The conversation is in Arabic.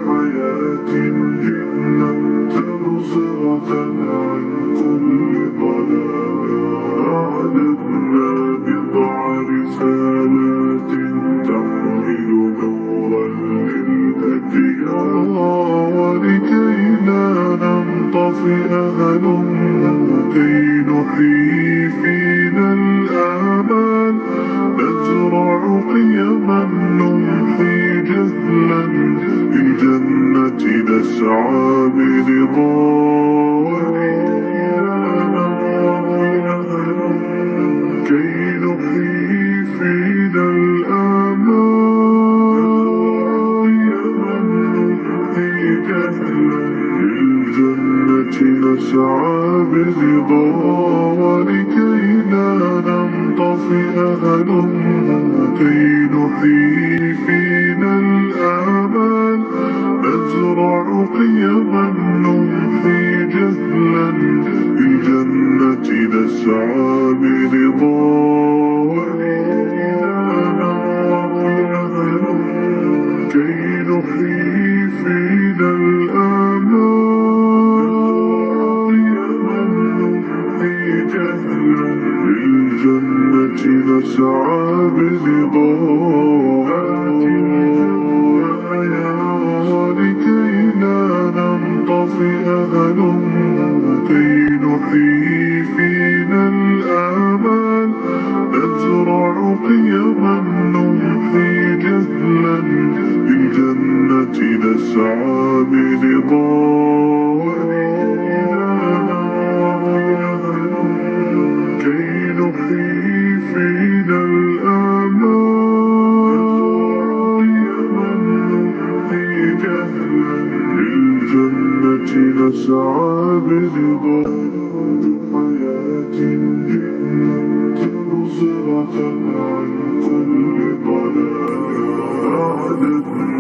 حياة جئنا تبصرة عن كل ضلال. أعددنا بضع رسالات تحمل نورا للأديان، كي لا ننطفئ هلم كي نحيي فينا الآمال. نزرع قيما نمحي جهلا للجنة نسعى برضا. كي نحيي فينا الآمال، نمحي جهلا للجنة نسعى برضا. لكي لا ننطفئ هلم كي نحيي فينا الآمال. نزرع قيما نمحي جهلا للجنة نسعى برضا. كي نحيي فينا الآمال، نمحي جهلا للجنة نسعى برضا. لكي لا ننطفئ هلم كي نحيي فينا الآمال. نزرع قيما نمحي جهلا للجنة نسعى برضا. كي نحيي فينا الآمال، نمحي جهلا للجنة نسعى برضا. حياة جئنا تبصرة عن كل ضلال. أعددنا